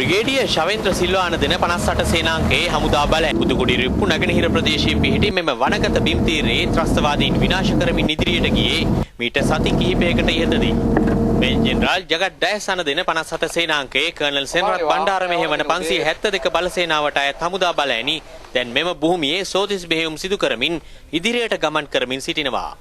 Brigadier Shavendra Silva දෙන 58 සේනාංකයේ හමුදා බලය පුදුකුඩි රිප්පු නැගෙනහිර ප්‍රදේශයේ පිහිටි මෙම වනගත බිම් තීරයේ ත්‍රස්තවාදීන් විනාශ කරමින් ඉදිරියට ගියේ මීට සති කිහිපයකට ඉහතදී. මේජර් ජෙනරාල් ජගත් ඩයසන දෙන 57 සේනාංකයේ කර්නල් සෙනරත් බණ්ඩාර මෙහෙවන 572 බල සේනාවට අයත් හමුදා බලයනි දැන් මෙම භූමියේ සෝදිස් බෙහෙයුම් සිදු කරමින් ඉදිරියට ගමන් කරමින් සිටිනවා.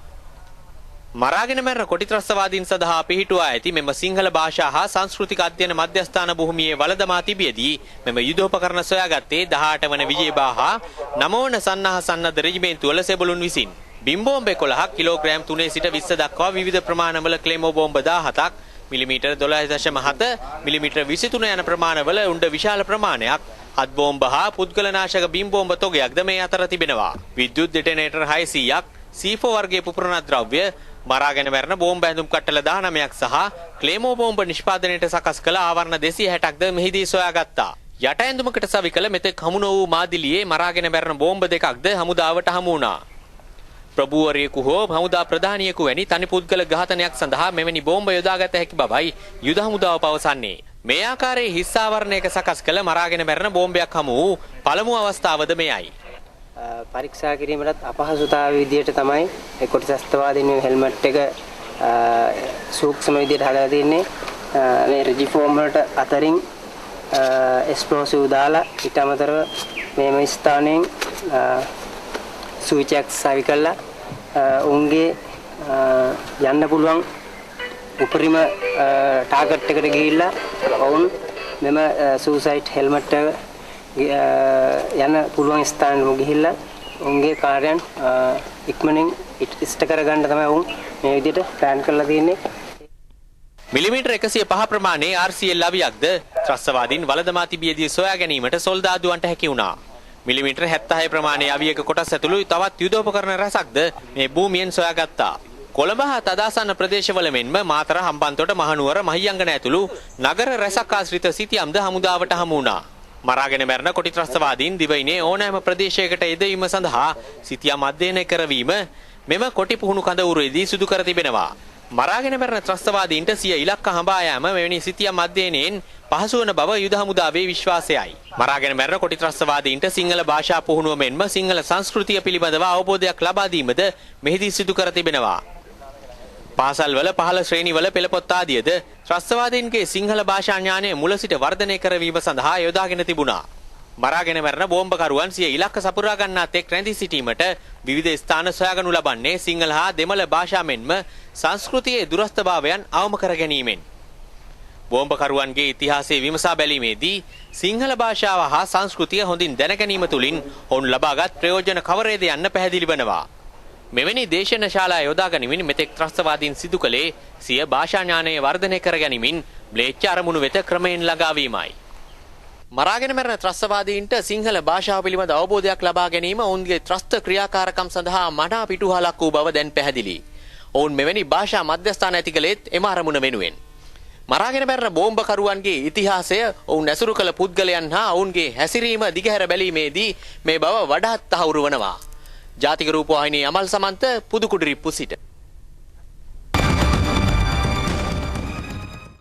මරාගෙන මැරෙන කොටි ත්‍රස්තවාදීන් සඳහා පිහිටුවා ඇති මෙම සිංහල භාෂා හා සංස්කෘතික අධ්‍යයන මධ්‍යස්ථාන භූමියේ වළදමා තිබියදී මෙම යුදෝපකරණ සොයාගත්තේ 18 වන විජේබා හා 9 වන සන්නහ සන්නද්ධ රෙජිමේන්තු වල සෙබළුන් විසින්. බිම් බෝම්බ 11ක් කිලෝග්‍රෑම් 3 සිට 20 දක්වා විවිධ ප්‍රමාණවල ක්ලේමෝ බෝම්බ 17ක් මිලිමීටර් 12.7 මිලිමීටර් 23 යන ප්‍රමාණවල උණ්ඩ විශාල ප්‍රමාණයක් හත් බෝම්බ හා පුද්ගල නාශක බිම් බෝම්බ තොගයක්ද මේ අතර තිබෙනවා. විද්‍යුත් ඩෙටනේටර් 600ක් C4 වර්ගයේ පුපුරණ ද්‍රව්‍ය මරාගෙන මැරෙන බෝම්බ ඇඳුම් කට්ටල 19ක් සහ ක්ලේමෝ බෝම්බ නිෂ්පාදනයට සකස් කළ ආවරණ 260ක්ද මෙහිදී සොයාගත්තා. යට ඇඳුමකට සවි කළ මෙතෙක් හමු නො වූ මාදිලියේ මරාගෙන මැරෙන බෝම්බ දෙකක්ද හමුදාවට හමු වුණා. ප්‍රභූවරයෙකු හෝ හමුදා ප්‍රධානියෙකු වැනි තනි පුද්ගල ඝාතනයක් සඳහා මෙවැනි බෝම්බ යොදාගත හැකි බවයි යුද හමුදාව පවසන්නේ. මේ ආකාරයේ හිස් ආවරණයක සකස් කළ මරාගෙන මැරෙන බෝම්බයක් හමු වූ පළමු අවස්ථාවද මෙයයි. පරීක්ෂා කිරීමට අපහසුතාවය විදියට තමයි ඒ කොටි ත්‍රස්තවාදීන් හෙල්මට් එක සූක්ෂම විදියට හදලා තින්නේ. මේ රෙජිෆෝම් වලට අතරින් එක්ස්ප්ලෝසිව් දාලා ඊට අමතරව මේම ස්ථානයෙන් ස්විච් එක සවි කළා උන්ගේ යන්න පුළුවන් උපරිම ටාගට් එකට ගිහිල්ලා වුන් මෙම සූසයිඩ් හෙල්මට් එක යන පුළුවන් ස්ථානවල ගිහිල්ලා උන්ගේ කාර්යයන් ඉක්මනින් ඉෂ්ට කරගන්න තමයි උන් මේ විදිහට ප්ලෑන් කරලා තියෙන්නේ. මිලිමීටර් 105 ප්‍රමාණයේ RCL අවියක්ද ත්‍රස්තවාදීන් වළදමා තිබියදී සොයා ගැනීමට සොල්දාදුවන්ට හැකි වුණා. මිලිමීටර් 76 ප්‍රමාණයේ අවියක කොටස් ඇතුළු තවත් යුදෝපකරණ රැසක්ද මේ භූමියෙන් සොයාගත්තා. කොළඹ හා තදාසන්න ප්‍රදේශවල මෙන්ම මාතර හම්බන්තොට මහනුවර මහියංගන ඇතුළු නගර රැසක් ආශ්‍රිත සිතියම්ද හමුදාවට හමු වුණා. මරාගෙන මැරෙන කොටි ත්‍රස්තවාදීන් දිවයිනේ ඕනෑම ප්‍රදේශයකට යෙදවීම සඳහා සිතියම් අධ්‍යයනය කරවීම මෙම කොටි පුහුණු කඳවුරේදී සිදු කර තිබෙනවා. මරාගෙන මැරෙන ත්‍රස්තවාදීන්ට සිය ඉලක්ක හඹා යාම මෙවැනි සිතියම් අධ්‍යයනයෙන් පහසු වන බව යුද හමුදාවේ විශ්වාසයයි. මරාගෙන මැරෙන කොටි ත්‍රස්තවාදීන්ට සිංහල භාෂා පුහුණුව මෙන්ම සිංහල සංස්කෘතිය පිළිබඳව අවබෝධයක් ලබා දීමද මෙහිදී සිදු කර තිබෙනවා. පාසල්වල පහළ ශ්‍රේණිවල පෙළපොත් ආදියද ත්‍රස්තවාදීන්ගේ සිංහල භාෂා ඥානය මුල සිට වර්ධනය කරවීම සඳහා යොදාගෙන තිබුණා. මරාගෙන මැරෙන බෝම්බකරුවන් සිය ඉලක්ක සපුරා ගන්නා තෙක් රැඳී සිටීමට විවිධ ස්ථාන සොයාගනු ලබන්නේ සිංහල හා දෙමළ භාෂා මෙන්ම සංස්කෘතියේ දුරස්ථභාවයන් අවම කර ගැනීමෙන්. බෝම්බකරුවන්ගේ ඉතිහාසයේ විමසා බැලීමේදී සිංහල භාෂාව හා සංස්කෘතිය හොඳින් දැන ගැනීම තුළින් ඔවුන් ලබාගත් ප්‍රයෝජන කවරේද යන්න පැහැදිලි වෙනවා. මෙවැනි දේශන ශාලා යොදා ගනිමින් මෙතෙක් ත්‍රස්තවාදීන් සිදු කළේ සිය භාෂා ඥානය වර්ධනය කර ගැනීමෙන් ම්ලේච්ඡ අරමුණු වෙත ක්‍රමයෙන් ළඟා වීමයි. මරාගෙන මැරෙන ත්‍රස්තවාදීන්ට සිංහල භාෂාව පිළිබඳ අවබෝධයක් ලබා ගැනීම ඔවුන්ගේ ත්‍රස්ත ක්‍රියාකාරකම් සඳහා මනා පිටුහලක් වූ බව දැන් පැහැදිලි. ඔවුන් මෙවැනි භාෂා මධ්‍යස්ථාන ඇති කළේත් එම අරමුණ වෙනුවෙන්. මරාගෙන මැරෙන බෝම්බකරුවන්ගේ ඉතිහාසය ඔවුන් ඇසුරු කළ පුද්ගලයන් හා ඔවුන්ගේ හැසිරීම දිගහැර බැලීමේදී මේ බව වඩාත් තහවුරු වනවා. ජාතික රූපවාහිනී අමල් සමන්ත පුදුකුඩිරිප්පු සිට